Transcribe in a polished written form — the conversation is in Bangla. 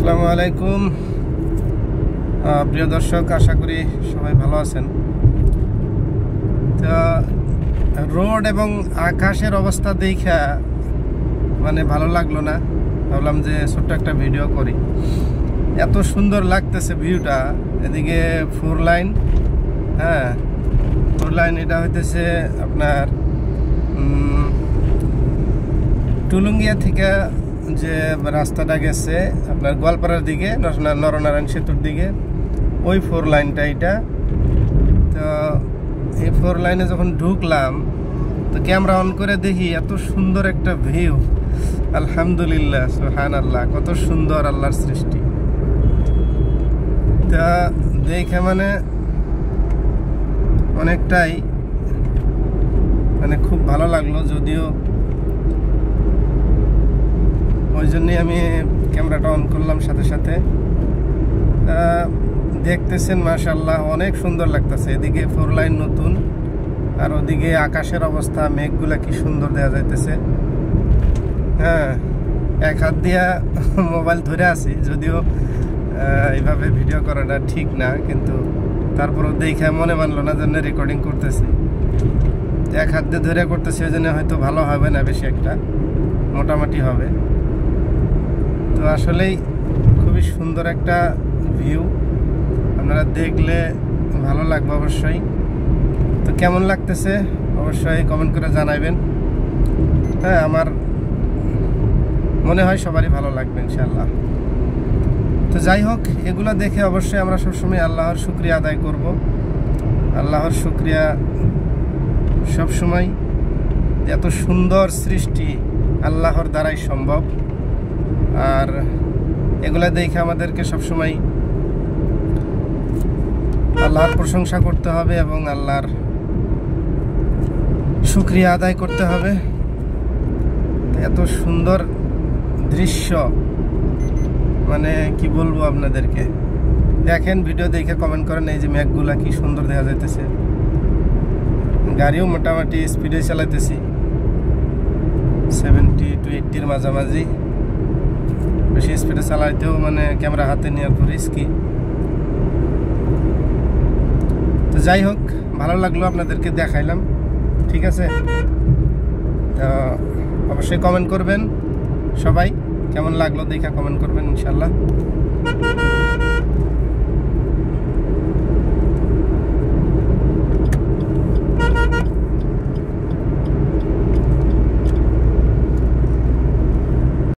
আসসালামু আলাইকুম প্রিয় দর্শক, আশা করি সবাই ভালো আছেন। তো রোড এবং আকাশের অবস্থা দেখা মানে ভালো লাগলো না, ভাবলাম যে ছোট্ট একটা ভিডিও করি। এত সুন্দর লাগতেছে ভিউটা। এদিকে 4 লাইন, হ্যাঁ 4 লাইন, এটা হইতেছে আপনার টুলুঙ্গিয়া থেকে যে রাস্তাটা গেছে আপনার গোয়ালপাড়ার দিকে, নরনারায়ণ সেতুর দিকে, ওই 4 লাইনটা এটা। তো এই 4 লাইনে যখন ঢুকলাম তো ক্যামেরা অন করে দেখি এত সুন্দর একটা ভিউ। আলহামদুলিল্লাহ, সুবহানাল্লাহ, কত সুন্দর আল্লাহর সৃষ্টি। তা দেখে মানে অনেকটাই মানে খুব ভালো লাগলো, যদিও ওই জন্যই আমি ক্যামেরাটা অন করলাম সাথে সাথে। দেখতেছেন মাশাআল্লাহ, অনেক সুন্দর লাগতেছে। এদিকে 4 লাইন নতুন, আর ওদিকে আকাশের অবস্থা, মেঘগুলা কি সুন্দর দেখা যাইতেছে। হ্যাঁ, এক হাত দিয়া মোবাইল ধরে আছি, যদিও এইভাবে ভিডিও করাটা ঠিক না, কিন্তু তারপরও দেখে মনে মানলো না জন্য রেকর্ডিং করতেছি। এক হাত দিয়ে ধরে করতেছি, ওই জন্য হয়তো ভালো হবে না, বেশি একটা মোটামুটি হবে। তো আসলেই খুবই সুন্দর একটা ভিউ, আপনারা দেখলে ভালো লাগবে অবশ্যই। তো কেমন লাগতেছে অবশ্যই কমেন্ট করে জানাবেন। হ্যাঁ, আমার মনে হয় সবারই ভালো লাগবে ইনশাআল্লাহ। তো যাই হোক, এগুলো দেখে অবশ্যই আমরা সবসময় আল্লাহর শুকরিয়া আদায় করব। আল্লাহর শুকরিয়া সবসময়, এত সুন্দর সৃষ্টি আল্লাহর দ্বারাই সম্ভব। আর এগুলা দেখে আমাদেরকে সবসময় আল্লাহর প্রশংসা করতে হবে এবং আল্লাহর শুকরিয়া আদায় করতে হবে। এত সুন্দর দৃশ্য, মানে কি বলবো আপনাদেরকে। দেখেন, ভিডিও দেখে কমেন্ট করেন। এই যে মেঘগুলা কি সুন্দর দেখা যাইতেছে। গাড়িও মোটামুটি স্পিডে চালাইতেছি, 70 to 80 মাঝামাঝি। বেশি স্পিডে চালাইতেও মানে ক্যামেরা হাতে নেওয়ার পর রিস্কি। তো যাই হোক, ভালো লাগলো, আপনাদেরকে দেখাইলাম। ঠিক আছে, তো অবশ্যই কমেন্ট করবেন সবাই, কেমন লাগলো দেখা কমেন্ট করবেন ইনশাল্লাহ।